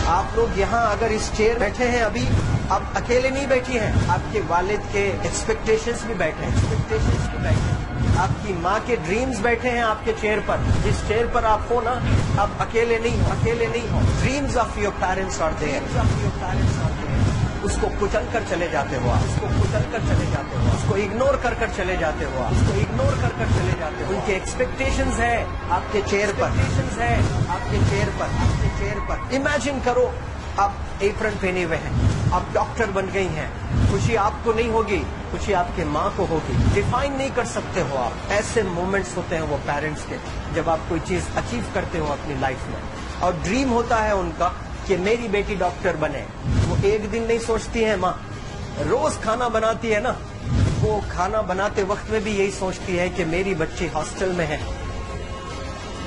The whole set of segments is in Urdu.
آپ لوگ یہاں اگر اس چیئر بیٹھے ہیں ابھی، آپ اکیلے نہیں بیٹھی ہیں، آپ کے والد کے ایکسپیکٹیشنز بھی بیٹھے ہیں، آپ کی ماں کے ڈریمز بیٹھے ہیں آپ کے چیئر پر. جس چیئر پر آپ ہو نا، آپ اکیلے نہیں ہو. Dreams of your parents are there. اس کو کچل کر چلے جاتے ہو، اس کو اگنور کر چلے جاتے ہو، ان کے ایکسپیکٹیشنز ہیں آپ کے چیئر پر. امیجن کرو آپ ایپرن پہنے ہوئے ہیں، آپ ڈاکٹر بن گئی ہیں. خوشی آپ کو نہیں ہوگی، خوشی آپ کے ماں کو ہوگی. ڈیفائن نہیں کر سکتے ہو آپ. ایسے مومنٹس ہوتے ہیں وہ پیرنٹس کے، جب آپ کوئی چیز اچیو کرتے ہو اپنی لائف میں، اور ڈریم ہوتا ہے ان کا کہ میری بیٹی ڈاکٹر بنے. وہ ایک دن نہیں سوچتی ہے ماں، روز کھانا بناتی ہے نا، وہ کھانا بناتے وقت میں بھی یہی سوچتی ہے کہ میری بچی ہاسٹل میں ہے،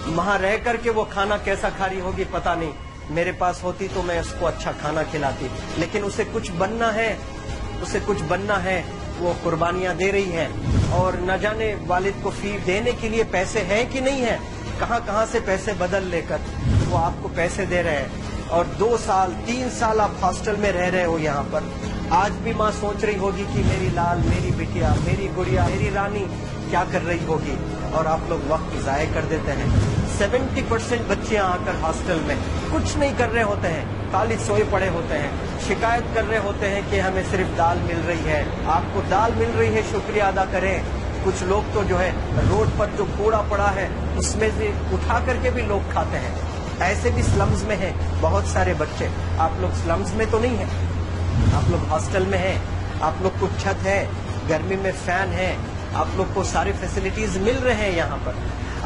وہاں رہ کر کے وہ کھانا کیسا کھا رہی ہوگی پتہ نہیں. میرے پاس ہوتی تو میں اس کو اچھا کھانا کھلاتی. لیکن اسے کچھ بننا ہے، وہ قربانیاں دے رہی ہے، اور نہ جانے والد کو فی دینے کے لیے پیسے ہیں کہ نہیں ہیں، کہاں سے پیسے بدل لے کر وہ آپ کو پیسے دے رہے ہیں. اور 2 سال 3 سال آپ ہاسٹل میں رہ رہے ہو یہاں پر. آج بھی ماں سوچ رہی ہوگی کہ میری لال، میری بٹیا، میری گڑیا، میری رانی کیا کر رہی ہوگی، اور آپ لوگ وقت ضائع کر دیتے ہیں. 70% بچیاں آ کر ہاسٹل میں کچھ نہیں کر رہے ہوتے ہیں، خالی سوئے پڑے ہوتے ہیں، شکایت کر رہے ہوتے ہیں کہ ہمیں صرف دال مل رہی ہے. آپ کو دال مل رہی ہے، شکریہ ادا کریں. کچھ لوگ تو جو ہے روڈ پر جو کوڑا پڑا ہے اس میں سے اٹھا کر کے بھی لوگ کھاتے ہیں. ایسے بھی سلمز میں ہیں بہت سارے بچے. آپ لوگ سلمز میں تو نہیں ہیں، آپ لوگ ہاسٹل میں ہیں. آپ لوگ کو چھت ہے، گرمی میں فین ہے، آپ لوگ کو سارے فیسلٹیز مل رہے ہیں یہاں پر.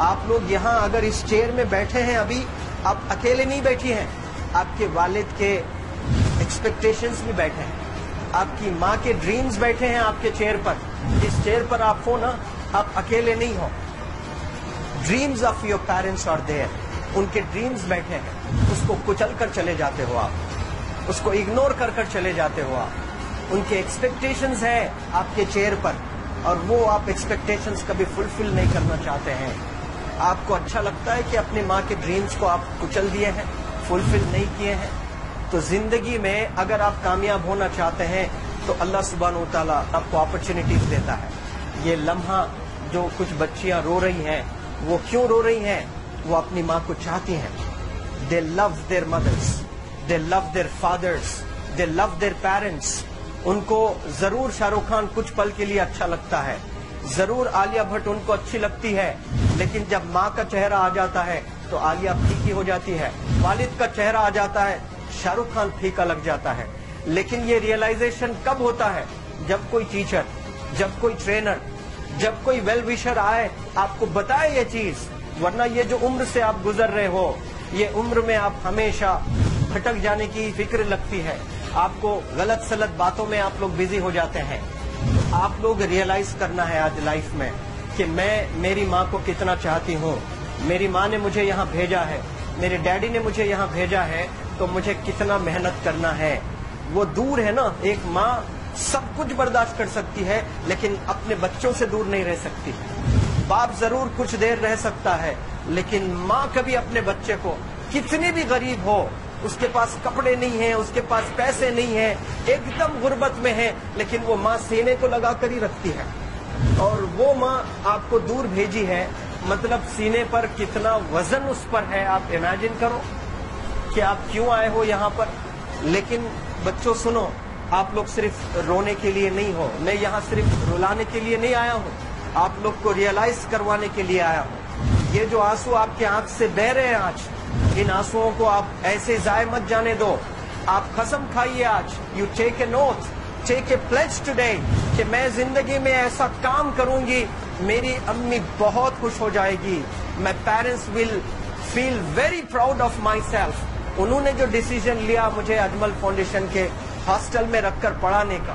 آپ لوگ یہاں اگر اس چیئر میں بیٹھے ہیں ابھی، آپ اکیلے نہیں بیٹھی ہیں، آپ کے والد کے ایکسپیکٹیشنز بھی بیٹھے ہیں، آپ کی ماں کے ڈریمز بیٹھے ہیں آپ کے چیئر پر. جس چیئر پر آپ ہو نا، آپ اکیلے نہیں ہو. Dreams of your parents are there. ان کے ڈریمز بیٹھے ہیں، اس کو کچل کر چلے جاتے ہو آپ، اس کو اگنور کر چلے جاتے ہو آپ. ان کے ایکسپیکٹیشنز ہیں آپ کے چیئر پر، اور وہ آپ ایکسپیکٹیشنز کبھی فلفل نہیں کرنا چاہتے ہیں. آپ کو اچھا لگتا ہے کہ اپنی ماں کے ڈریمز کو آپ کچل دیے ہیں، فلفل نہیں کیے ہیں. تو زندگی میں اگر آپ کامیاب ہونا چاہتے ہیں تو اللہ سبحانہ و تعالیٰ آپ کو اپرچونٹیز دیتا ہے. یہ لمحہ جو کچھ بچیاں رو رہی ہیں، وہ کیوں رو رہی ہیں؟ وہ اپنی ماں کو چاہتی ہیں. They love their mothers, they love their fathers, they love their parents. ان کو ضرور شاہ رخ خان کچھ پل کے لیے اچھا لگتا ہے، ضرور عالیہ بھٹ ان کو اچھی لگتی ہے، لیکن جب ماں کا چہرہ آ جاتا ہے تو عالیہ پھیکی ہو جاتی ہے. والد کا چہرہ آ جاتا ہے، شاہ رخ خان پھیکا لگ جاتا ہے. لیکن یہ ریئلائزیشن کب ہوتا ہے؟ جب کوئی ٹیچر، جب کوئی ٹرینر، جب کوئی ویل وشر آئے آپ کو بتائے یہ چیز. ورنہ یہ جو عمر سے آپ گزر رہے ہو، یہ عمر میں آپ ہمیشہ بھٹک جانے کی فکر لگتی ہے، آپ کو غلط سلط باتوں میں آپ لوگ بزی ہو جاتے ہیں. آپ لوگ ریئلائز کرنا ہے آج لائف میں کہ میں میری ماں کو کتنا چاہتی ہوں. میری ماں نے مجھے یہاں بھیجا ہے، میرے ڈیڈی نے مجھے یہاں بھیجا ہے، تو مجھے کتنا محنت کرنا ہے. وہ دور ہے نا. ایک ماں سب کچھ برداشت کر سکتی ہے لیکن اپنے بچوں سے دور نہیں رہ سکتی. باپ ضرور کچھ دیر رہ سکتا ہے، لیکن ماں کبھی اپنے بچے کو، کتنی بھی غریب ہو، اس کے پاس کپڑے نہیں ہیں، اس کے پاس پیسے نہیں ہیں، ایک دم غربت میں ہے، لیکن وہ ماں سینے کو لگا کر ہی رکھتی ہے. اور وہ ماں آپ کو دور بھیجی ہے، مطلب سینے پر کتنا وزن اس پر ہے. آپ امیجن کرو کہ آپ کیوں آئے ہو یہاں پر. لیکن بچوں سنو، آپ لوگ صرف رونے کے لیے نہیں ہو. میں یہاں صرف رلانے کے لیے نہیں آیا ہوں، آپ لوگ کو ریئلائز کروانے کے لیے آیا ہوں. یہ جو آنسو آپ کے آنکھ سے بہ رہے ہیں آج، ان آنسوؤں کو آپ ایسے ضائع مت جانے دو. آپ قسم کھائیے آج. You take a note, take a pledge today کہ میں زندگی میں ایسا کام کروں گی، میری امی بہت خوش ہو جائے گی. My parents will feel very proud of myself. انہوں نے جو ڈیسیژن لیا مجھے اجمل فاؤنڈیشن کے ہاسٹل میں رکھ کر پڑھانے کا،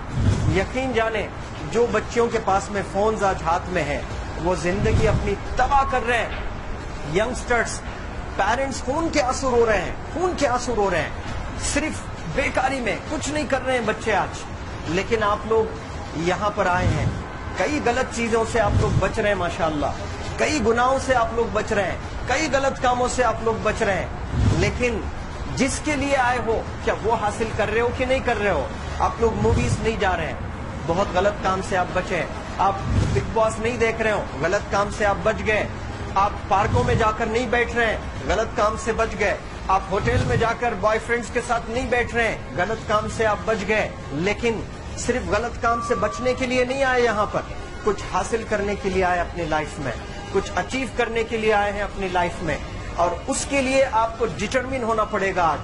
یقین جانے جو بچیوں کے پاس میں فونز آج ہاتھ میں ہیں وہ زندگی اپنی تباہ کر رہے ہیں. ینگسٹرز، پیرنٹس خون کے آنسو رو رہے ہیں، صرف بیکاری میں کچھ نہیں کر رہے ہیں بچے آج. لیکن آپ لوگ یہاں پر آئے ہیں، کئی غلط چیزوں سے آپ لوگ بچ رہے ہیں ماشاءاللہ، کئی گناہوں سے آپ لوگ بچ رہے ہیں، کئی غلط کاموں سے آپ لوگ بچ رہے ہیں. لیکن جس کے لیے آئے ہو کیا وہ حاصل کر رہے ہو کہ نہیں کر رہے ہو؟ آپ لوگ موویز نہیں جا رہے ہیں، بہت غلط کام سے آپ بچے. آپ بگ باس نہیں دیکھ رہے ہو، غلط کام سے آپ بچ گئے. آپ پارکوں میں جا کر نہیں بیٹھ رہے ہیں، غلط کام سے بچ گئے. آپ ہوٹل میں جا کر بوائے فرینڈز کے ساتھ نہیں بیٹھ رہے ہیں، غلط کام سے آپ بچ گئے. لیکن صرف غلط کام سے بچنے کے لیے نہیں آئے یہاں پر، کچھ حاصل کرنے کے لیے آئے اپنی لائف میں، کچھ اچیو کرنے کے لیے آئے ہیں اپنی لائف میں. اور اس کے لیے آپ کو ڈٹرمن ہونا پڑے گا.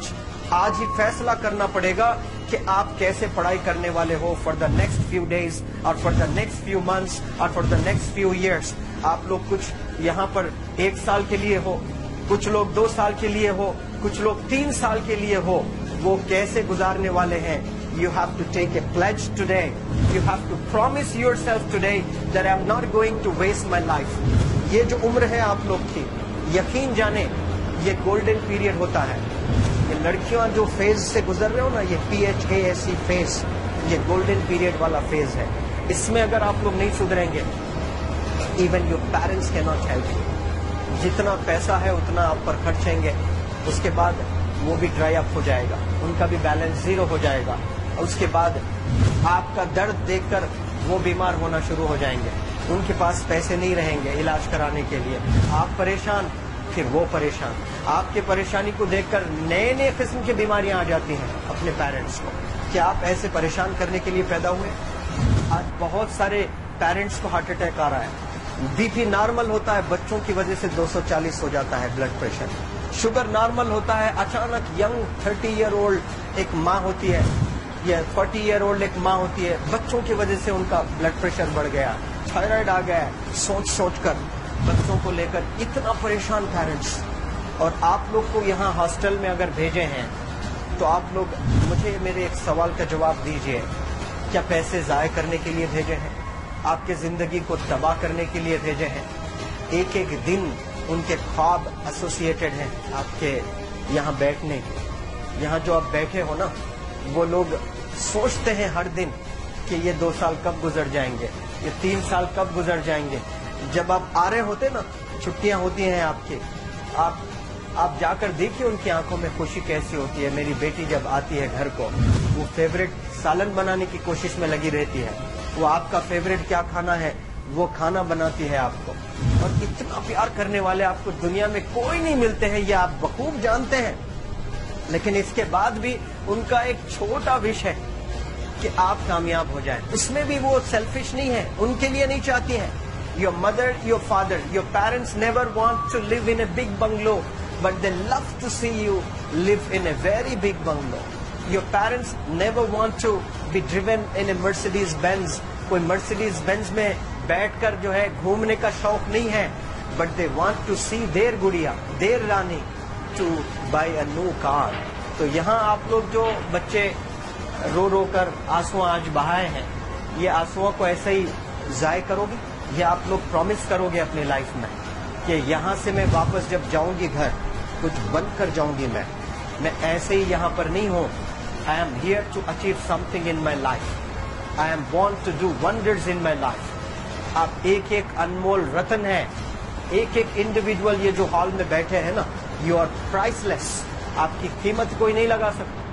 آج ہی فیصلہ کرنا پڑے گا کہ آپ کیسے پڑھائی کرنے والے ہو for the next few days اور for the next few months اور for the next few years. آپ لوگ کچھ یہاں پر 1 سال کے لیے ہو، کچھ لوگ 2 سال کے لیے ہو، کچھ لوگ 3 سال کے لیے ہو. وہ کیسے گزارنے والے ہیں؟ You have to take a pledge today. You have to promise yourself today that I'm not going to waste my life. یہ جو عمر ہے آپ لوگ کی، یقین جانیں یہ گولڈن پیریڈ ہوتا ہے. یہ لڑکیاں جو فیز سے گزر رہے ہو نا، یہ PHASE فیز، یہ گولڈن پیریڈ والا فیز ہے. اس میں اگر آپ لوگ نہیں سدھریں گے، even your parents cannot help you. جتنا پیسہ ہے اتنا آپ پر خرچیں گے، اس کے بعد وہ بھی ڈرائی اپ ہو جائے گا، ان کا بھی بیلنس زیرو ہو جائے گا. اور اس کے بعد آپ کا درد دیکھ کر وہ بیمار ہونا شروع ہو جائیں گے. ان کے پاس پیسے نہیں رہیں گے علاج کرانے کے لیے. آپ پریشان، پھر وہ پریشان. آپ کی پریشانی کو دیکھ کر نئے قسم کی بیماریاں آ جاتی ہیں اپنے پیرنٹس کو. کیا آپ ایسے پریشان کرنے کے لیے پیدا ہوئے؟ آج بہت سارے پیرنٹس کو ہارٹ اٹیک آ رہا ہے. BP نارمل ہوتا ہے، بچوں کی وجہ سے 240 ہو جاتا ہے بلڈ پریشر. شوگر نارمل ہوتا ہے، اچانک ینگ 30 ایئر اولڈ ایک ماں ہوتی ہے یا 40 ایئر اولڈ ایک ماں ہوتی ہے، بچوں کی وجہ سے ان کا بلڈ پریشر بڑھ گیا، تھائرائیڈ آ گیا. سوچ کر بچوں کو لے کر اتنا پریشان پیرنٹس. اور آپ لوگ کو یہاں ہاسٹل میں اگر بھیجے ہیں تو آپ لوگ مجھے میرے ایک سوال کا جواب دیجئے. کیا پیسے ضائع کرنے کے لیے بھیجے ہیں؟ آپ کے زندگی کو تباہ کرنے کے لیے بھیجے ہیں؟ ایک ایک دن ان کے خواب ایسوسیٹڈ ہیں آپ کے یہاں بیٹھنے. یہاں جو آپ بیٹھے ہو نا، وہ لوگ سوچتے ہیں ہر دن کہ یہ 2 سال کب گزر جائیں گے، یہ 3 سال کب گزر جائیں گے. جب آپ آ رہے ہوتے نا، چھٹیاں ہوتی ہیں آپ کی، آپ جا کر دیکھیے ان کی آنکھوں میں خوشی کیسی ہوتی ہے. میری بیٹی جب آتی ہے گھر کو، وہ فیوریٹ سالن بنانے کی کوشش میں لگی رہتی ہے. وہ آپ کا فیوریٹ کیا کھانا ہے وہ کھانا بناتی ہے آپ کو. اور اتنا پیار کرنے والے آپ کو دنیا میں کوئی نہیں ملتے ہیں، یہ آپ بخوب جانتے ہیں. لیکن اس کے بعد بھی ان کا ایک چھوٹا وش ہے کہ آپ کامیاب ہو جائیں. اس میں بھی وہ سیلفش نہیں ہے، ان کے لیے نہیں چاہتی ہیں. Your mother, your father, your parents never want to live in a big bungalow, but they love to see you live in a very big bungalow. Your parents never want to be driven in a Mercedes Benz. کوئی Mercedes Benz میں بیٹھ کر جو ہے گھومنے کا شوق نہیں ہے. But they want to see their گڑیا, their Rani to buy a new car. تو یہاں آپ لوگ جو بچے رو کر آنسو آج بہائے ہیں، یہ آنسو کو ایسے ہی ضائع کرو گے؟ یہ آپ لوگ پرومس کرو گے اپنی لائف میں کہ یہاں سے میں واپس جب جاؤں گی گھر، کچھ بن کر جاؤں گی. میں ایسے ہی یہاں پر نہیں ہوں. I am here to achieve something in my life. I am born to do wonders in my life. آپ ایک ایک انمول رتن ہے، ایک ایک انڈیویجول یہ جو ہال میں بیٹھے ہیں نا، you are priceless. آپ کی قیمت کوئی نہیں لگا سکتا.